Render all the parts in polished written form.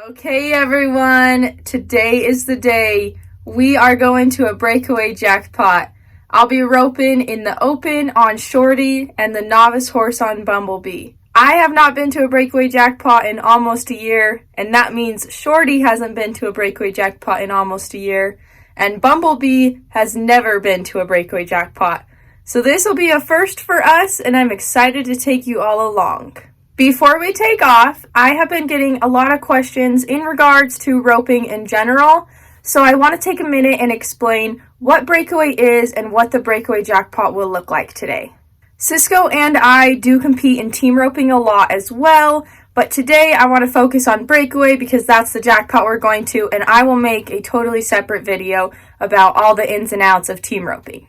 Okay, everyone, today is the day. We are going to a breakaway jackpot. I'll be roping in the open on Shorty and the novice horse on Bumblebee. I have not been to a breakaway jackpot in almost a year, and that means Shorty hasn't been to a breakaway jackpot in almost a year, and Bumblebee has never been to a breakaway jackpot. So this will be a first for us, and I'm excited to take you all along. Before we take off, I have been getting a lot of questions in regards to roping in general, so I want to take a minute and explain what breakaway is and what the breakaway jackpot will look like today. Cisco and I do compete in team roping a lot as well, but today I want to focus on breakaway because that's the jackpot we're going to, and I will make a totally separate video about all the ins and outs of team roping.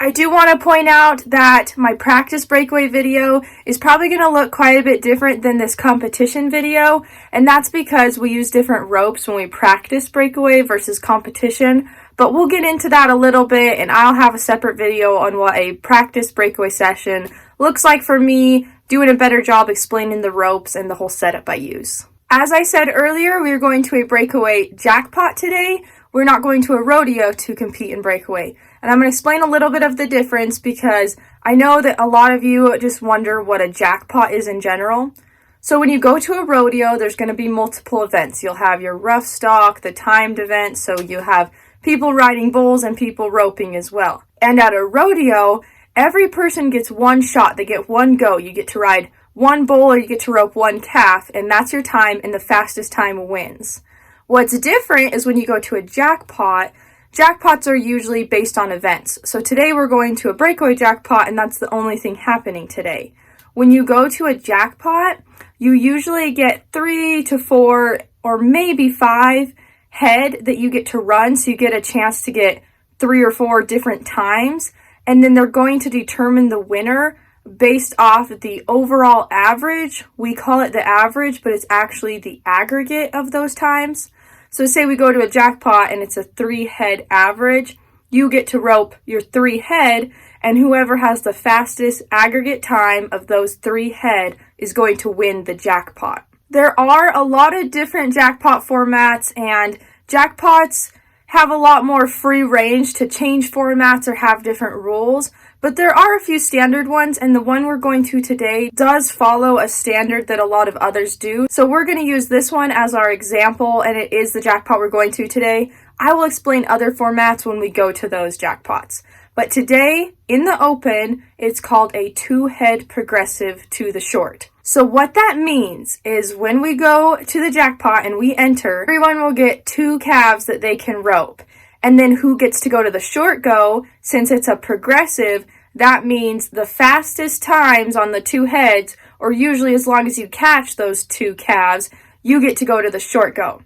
I do want to point out that my practice breakaway video is probably going to look quite a bit different than this competition video, and that's because we use different ropes when we practice breakaway versus competition, but we'll get into that a little bit, and I'll have a separate video on what a practice breakaway session looks like for me, doing a better job explaining the ropes and the whole setup I use. As I said earlier, we are going to a breakaway jackpot today. We're not going to a rodeo to compete in breakaway. And I'm going to explain a little bit of the difference because I know that a lot of you just wonder what a jackpot is in general. So when you go to a rodeo, there's going to be multiple events. You'll have your rough stock, the timed event, so you have people riding bulls and people roping as well. And at a rodeo, every person gets one shot. They get one go. You get to ride one bull or you get to rope one calf, and that's your time, and the fastest time wins. What's different is when you go to a jackpot, jackpots are usually based on events. So today we're going to a breakaway jackpot, and that's the only thing happening today. When you go to a jackpot, you usually get 3 to 4 or maybe 5 head that you get to run. So you get a chance to get 3 or 4 different times. And then they're going to determine the winner based off the overall average. We call it the average, but it's actually the aggregate of those times. So say we go to a jackpot and it's a 3-head average, you get to rope your 3 head, and whoever has the fastest aggregate time of those 3 head is going to win the jackpot. There are a lot of different jackpot formats, and jackpots have a lot more free range to change formats or have different rules. But there are a few standard ones, and the one we're going to today does follow a standard that a lot of others do. So we're going to use this one as our example, and it is the jackpot we're going to today. I will explain other formats when we go to those jackpots. But today, in the open, it's called a 2-head progressive to the short. So what that means is when we go to the jackpot and we enter, everyone will get 2 calves that they can rope. And then who gets to go to the short go, since it's a progressive, that means the fastest times on the 2 heads, or usually as long as you catch those 2 calves, you get to go to the short go.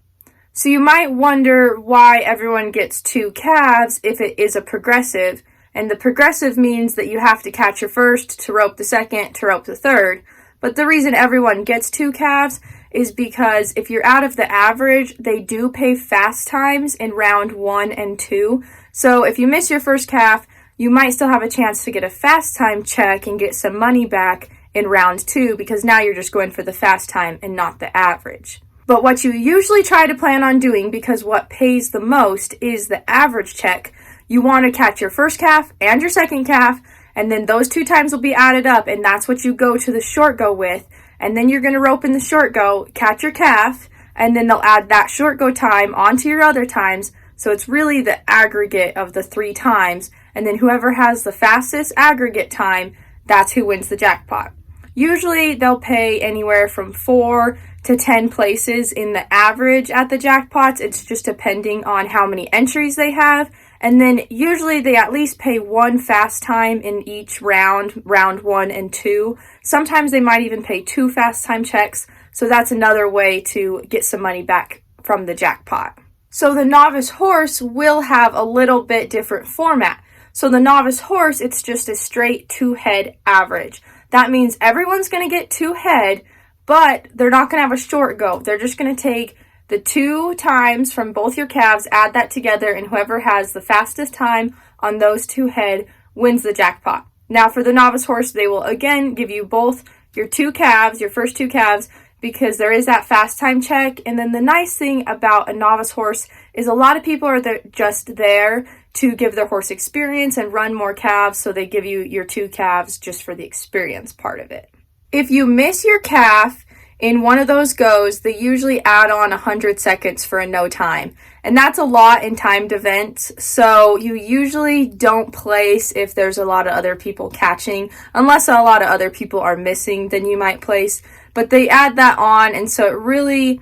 So you might wonder why everyone gets 2 calves if it is a progressive, and the progressive means that you have to catch your first to rope the second to rope the third. But the reason everyone gets 2 calves is because if you're out of the average, they do pay fast times in round 1 and 2. So if you miss your first calf, you might still have a chance to get a fast time check and get some money back in round 2 because now you're just going for the fast time and not the average. But what you usually try to plan on doing, because what pays the most is the average check, you want to catch your first calf and your second calf, and then those 2 times will be added up, and that's what you go to the short go with. And then you're going to rope in the short go, catch your calf, and then they'll add that short go time onto your other times. So it's really the aggregate of the 3 times. And then whoever has the fastest aggregate time, that's who wins the jackpot. Usually they'll pay anywhere from 4 to 10 places in the average at the jackpots. It's just depending on how many entries they have. And then usually they at least pay 1 fast time in each round 1 and 2. Sometimes they might even pay 2 fast time checks. So that's another way to get some money back from the jackpot. So the novice horse will have a little bit different format. So the novice horse, it's just a straight 2-head average. That means everyone's going to get 2 head, but they're not going to have a short go. They're just going to take the 2 times from both your calves, add that together, and whoever has the fastest time on those 2 head wins the jackpot. Now for the novice horse, they will again give you both your 2 calves, your first 2 calves, because there is that fast time check. And then the nice thing about a novice horse is a lot of people are just there to give their horse experience and run more calves, so they give you your 2 calves just for the experience part of it. If you miss your calf in one of those goes, they usually add on 100 seconds for a no time. And that's a lot in timed events, so you usually don't place if there's a lot of other people catching. Unless a lot of other people are missing, then you might place. But they add that on, and so it really,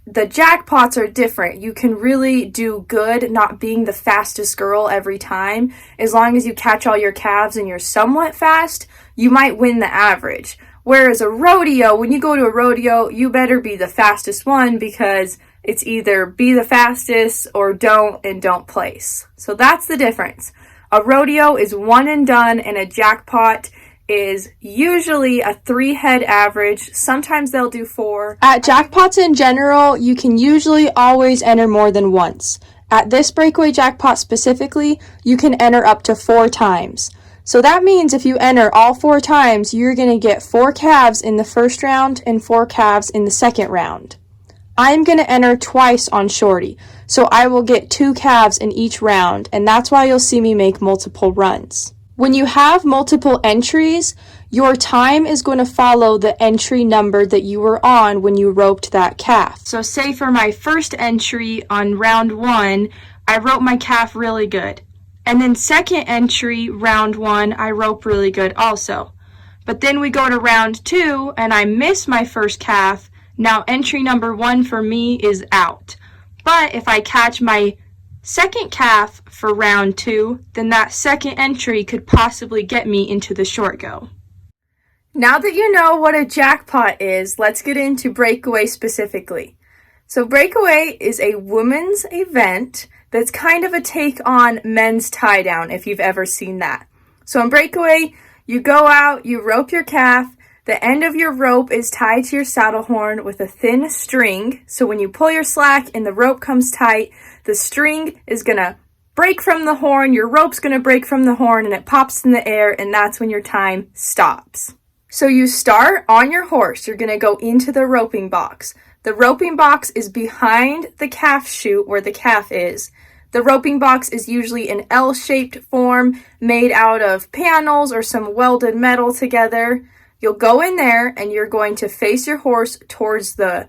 the jackpots are different. You can really do good not being the fastest girl every time. As long as you catch all your calves and you're somewhat fast, you might win the average. Whereas a rodeo, when you go to a rodeo, you better be the fastest one, because it's either be the fastest or don't place. So that's the difference. A rodeo is one and done, and a jackpot is usually a 3-head average. Sometimes they'll do 4. At jackpots in general, you can usually always enter more than once. At this breakaway jackpot specifically, you can enter up to 4 times. So that means if you enter all 4 times, you're going to get 4 calves in the first round and 4 calves in the second round. I'm going to enter twice on Shorty, so I will get 2 calves in each round, and that's why you'll see me make multiple runs. When you have multiple entries, your time is going to follow the entry number that you were on when you roped that calf. So say for my first entry on round 1, I roped my calf really good. And then second entry, round 1, I rope really good also. But then we go to round 2 and I miss my first calf. Now entry number 1 for me is out. But if I catch my second calf for round 2, then that second entry could possibly get me into the short go. Now that you know what a jackpot is, let's get into Breakaway specifically. So Breakaway is a women's event that's kind of a take on men's tie down, if you've ever seen that. So in Breakaway, you go out, you rope your calf. The end of your rope is tied to your saddle horn with a thin string. So when you pull your slack and the rope comes tight, the string is going to break from the horn, your rope's going to break from the horn, and it pops in the air, and that's when your time stops. So you start on your horse. You're going to go into the roping box. The roping box is behind the calf chute where the calf is. The roping box is usually an L-shaped form made out of panels or some welded metal together. You'll go in there and you're going to face your horse towards the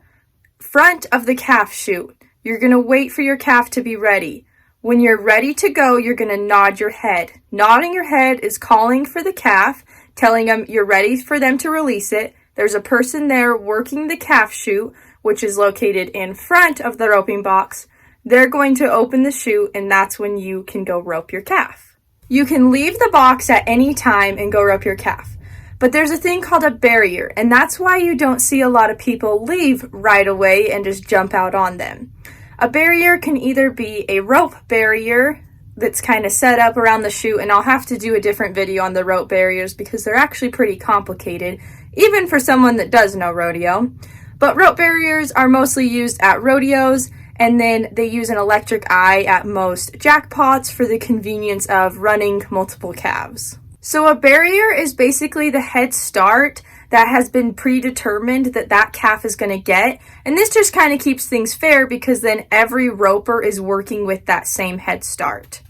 front of the calf chute. You're going to wait for your calf to be ready. When you're ready to go, you're going to nod your head. Nodding your head is calling for the calf, telling them you're ready for them to release it. There's a person there working the calf chute, which is located in front of the roping box. They're going to open the chute, and that's when you can go rope your calf. You can leave the box at any time and go rope your calf. But there's a thing called a barrier, and that's why you don't see a lot of people leave right away and just jump out on them. A barrier can either be a rope barrier that's kind of set up around the chute, and I'll have to do a different video on the rope barriers because they're actually pretty complicated, even for someone that does know rodeo. But rope barriers are mostly used at rodeos, and then they use an electric eye at most jackpots for the convenience of running multiple calves. So a barrier is basically the head start that has been predetermined that calf is going to get. And this just kind of keeps things fair because then every roper is working with that same head start.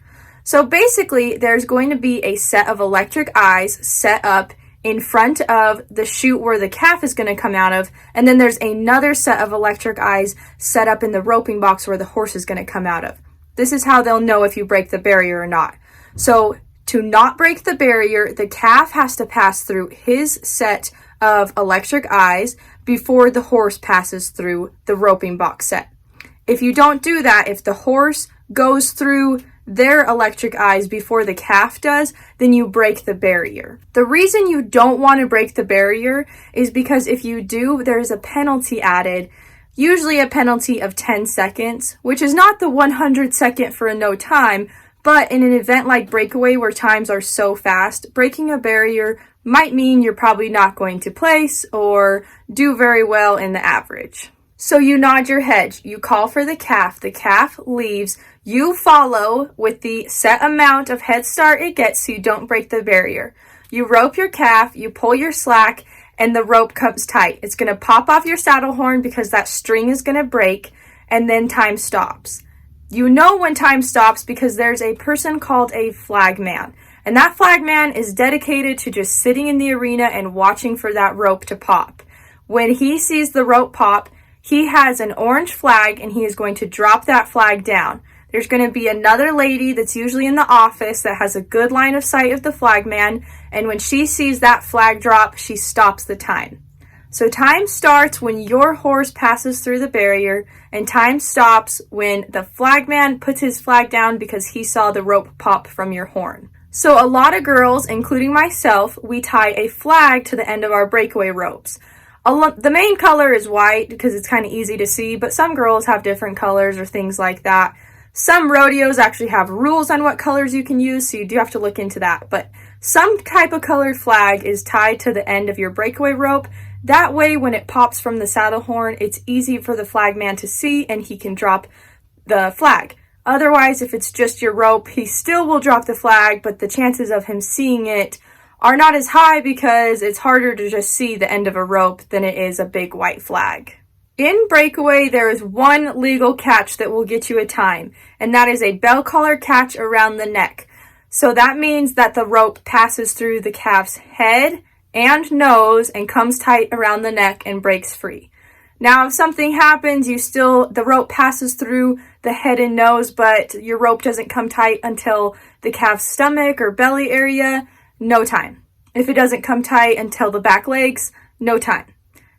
So basically, there's going to be a set of electric eyes set up in front of the chute where the calf is going to come out of. And then there's another set of electric eyes set up in the roping box where the horse is going to come out of. This is how they'll know if you break the barrier or not. So to not break the barrier, the calf has to pass through his set of electric eyes before the horse passes through the roping box set. If you don't do that, if the horse goes through their electric eyes before the calf does, then you break the barrier. The reason you don't want to break the barrier is because if you do, there's a penalty added, usually a penalty of 10 seconds, which is not the 100-second for a no time, but in an event like Breakaway where times are so fast, breaking a barrier might mean you're probably not going to place or do very well in the average. So you nod your head, you call for the calf leaves, you follow with the set amount of head start it gets so you don't break the barrier. You rope your calf, you pull your slack, and the rope comes tight. It's going to pop off your saddle horn because that string is going to break, and then time stops. You know when time stops because there's a person called a flagman. And that flagman is dedicated to just sitting in the arena and watching for that rope to pop. When he sees the rope pop, he has an orange flag and he is going to drop that flag down. There's going to be another lady that's usually in the office that has a good line of sight of the flagman, and when she sees that flag drop, she stops the time. So time starts when your horse passes through the barrier, and time stops when the flagman puts his flag down because he saw the rope pop from your horn. So a lot of girls, including myself, we tie a flag to the end of our breakaway ropes. The main color is white because it's kind of easy to see, but some girls have different colors or things like that. Some rodeos actually have rules on what colors you can use, so you do have to look into that. But some type of colored flag is tied to the end of your breakaway rope. That way, when it pops from the saddle horn, it's easy for the flagman to see and he can drop the flag. Otherwise, if it's just your rope, he still will drop the flag, but the chances of him seeing it are not as high because it's harder to just see the end of a rope than it is a big white flag. In breakaway, there is one legal catch that will get you a time, and that is a bell collar catch around the neck. So that means that the rope passes through the calf's head and nose and comes tight around the neck and breaks free. Now, if something happens, the rope passes through the head and nose, but your rope doesn't come tight until the calf's stomach or belly area, no time. If it doesn't come tight until the back legs, no time.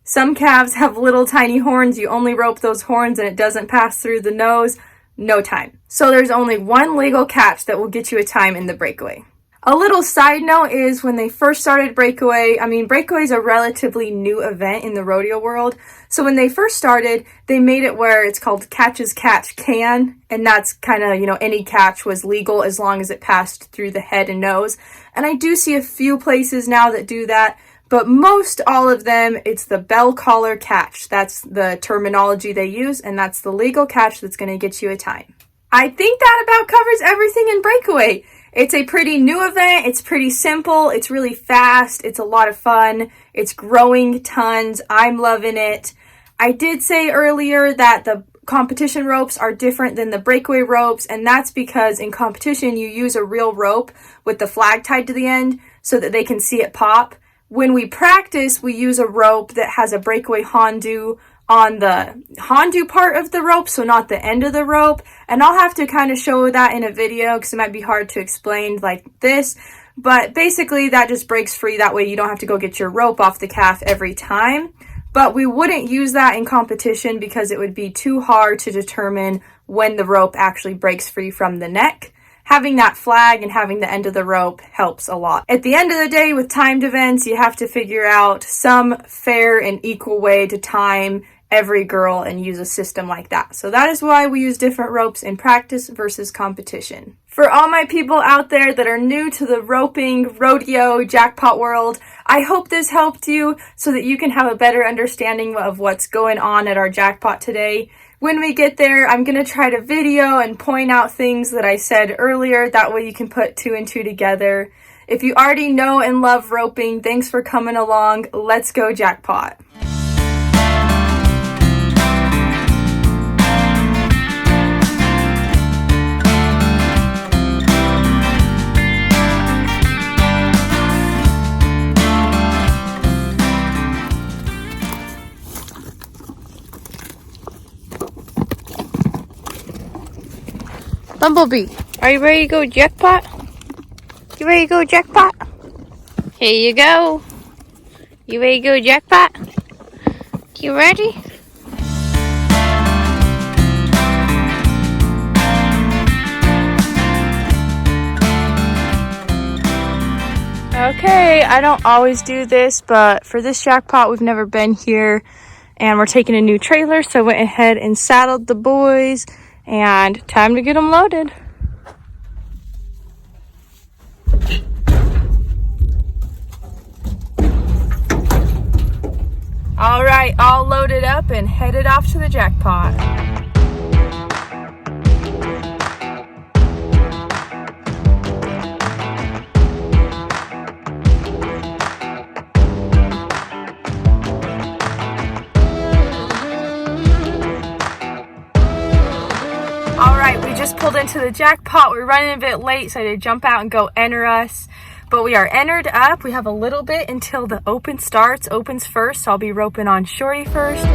Some calves have little tiny horns. You only rope those horns and it doesn't pass through the nose, no time. So there's only one legal catch that will get you a time in the breakaway. A little side note is when they first started breakaway, breakaway is a relatively new event in the rodeo world. So when they first started, they made it where it's called catch as catch can. And that's kind of, any catch was legal as long as it passed through the head and nose. And I do see a few places now that do that. But most all of them, it's the bell collar catch. That's the terminology they use, and that's the legal catch that's going to get you a time. I think that about covers everything in breakaway. It's a pretty new event. It's pretty simple. It's really fast. It's a lot of fun. It's growing tons. I'm loving it. I did say earlier that the competition ropes are different than the breakaway ropes, and that's because in competition you use a real rope with the flag tied to the end so that they can see it pop. When we practice, we use a rope that has a breakaway hondu on the hondu part of the rope, so not the end of the rope. And I'll have to kind of show that in a video because it might be hard to explain like this. But basically, that just breaks free. That way you don't have to go get your rope off the calf every time. But we wouldn't use that in competition because it would be too hard to determine when the rope actually breaks free from the neck. Having that flag and having the end of the rope helps a lot. At the end of the day, with timed events, you have to figure out some fair and equal way to time every girl and use a system like that. So that is why we use different ropes in practice versus competition. For all my people out there that are new to the roping, rodeo, jackpot world, I hope this helped you so that you can have a better understanding of what's going on at our jackpot today. When we get there, I'm going to try to video and point out things that I said earlier. That way you can put 2 and 2 together. If you already know and love roping, thanks for coming along. Let's go jackpot. Bumblebee, are you ready to go jackpot? You ready to go jackpot? Here you go. You ready to go jackpot? You ready? Okay, I don't always do this, but for this jackpot, we've never been here, and we're taking a new trailer, so I went ahead and saddled the boys, and time to get them loaded. All right, all loaded up and headed off to the jackpot. Alright, we just pulled into the jackpot. We're running a bit late, so I had to jump out and go enter us. But we are entered up. We have a little bit until the open starts. Opens first, so I'll be roping on Shorty first.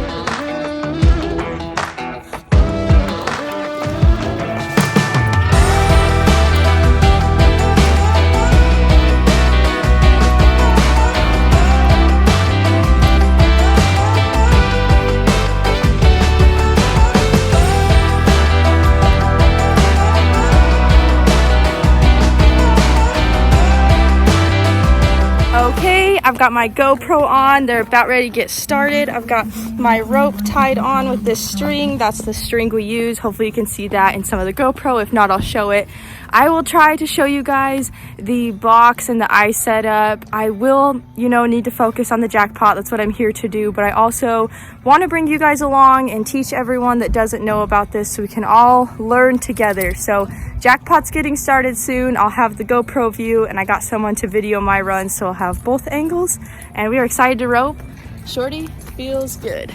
Okay, I've got my GoPro on. They're about ready to get started. I've got my rope tied on with this string. That's the string we use. Hopefully you can see that in some of the GoPro. If not, I'll show it. I will try to show you guys the box and the ice setup. I will, need to focus on the jackpot. That's what I'm here to do. But I also want to bring you guys along and teach everyone that doesn't know about this so we can all learn together. So jackpot's getting started soon. I'll have the GoPro view and I got someone to video my run, so I'll have both angles. And we are excited to rope. Shorty feels good.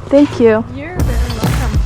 Thank you. You're very welcome.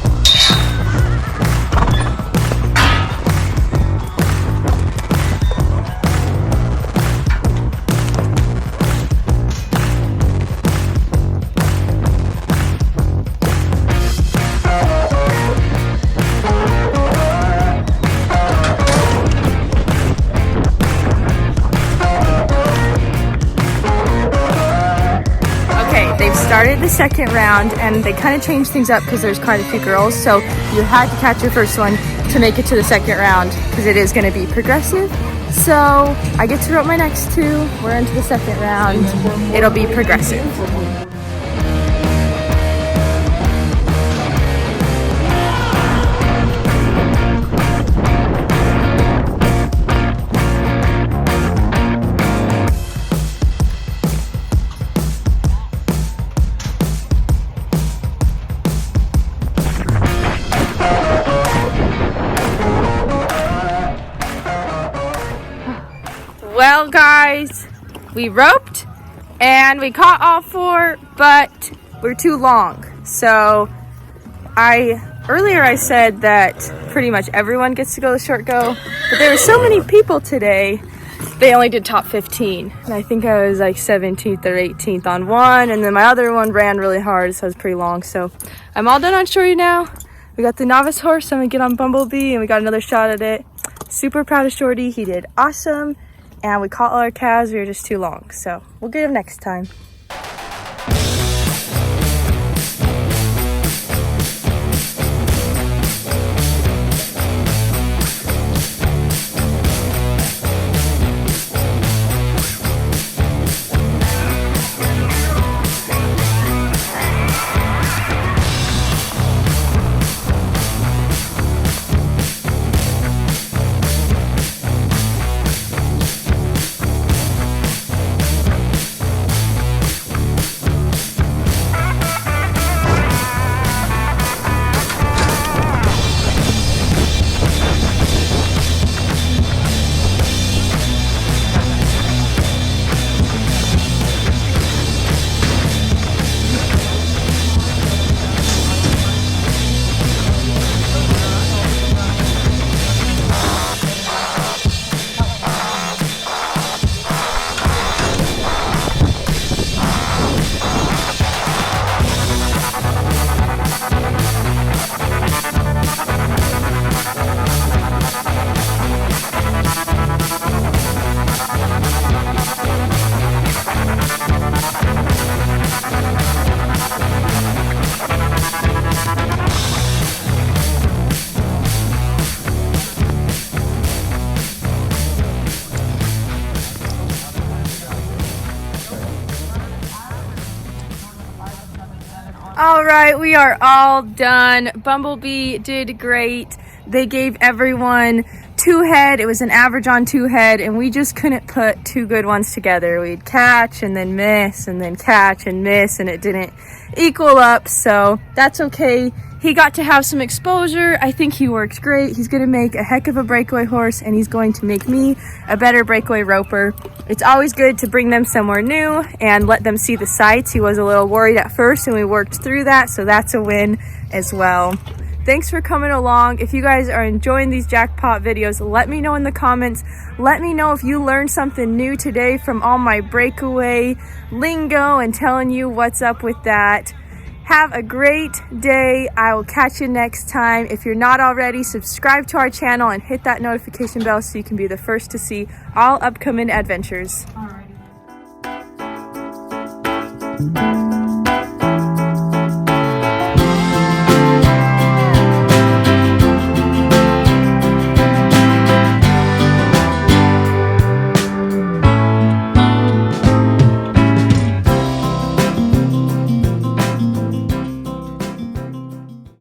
They've started the second round and they kind of changed things up because there's quite a few girls, so you had to catch your first one to make it to the second round because it is going to be progressive. So I get to rope my next two. We're into the second round. It'll be progressive. Well, guys, we roped and we caught all four, but we're too long. So earlier I said that pretty much everyone gets to go the short go, but there were so many people today, they only did top 15. And I think I was like 17th or 18th on one, and then my other one ran really hard, so it was pretty long. So I'm all done on Shorty now. We got the novice horse, I'm gonna get on Bumblebee, and we got another shot at it. Super proud of Shorty, he did awesome. And we caught all our calves, we were just too long. So we'll get him next time. All right, we are all done. Bumblebee did great. They gave everyone 2 head. It was an average on 2 head, and we just couldn't put 2 good ones together. We'd catch and then miss and then catch and miss, and it didn't equal up, so that's okay. He got to have some exposure. I think he worked great. He's going to make a heck of a breakaway horse, and he's going to make me a better breakaway roper. It's always good to bring them somewhere new and let them see the sights. He was a little worried at first, and we worked through that, so that's a win as well. Thanks for coming along. If you guys are enjoying these jackpot videos, let me know in the comments. Let me know if you learned something new today from all my breakaway lingo and telling you what's up with that. Have a great day. I will catch you next time. If you're not already, subscribe to our channel and hit that notification bell so you can be the first to see all upcoming adventures. Alrighty.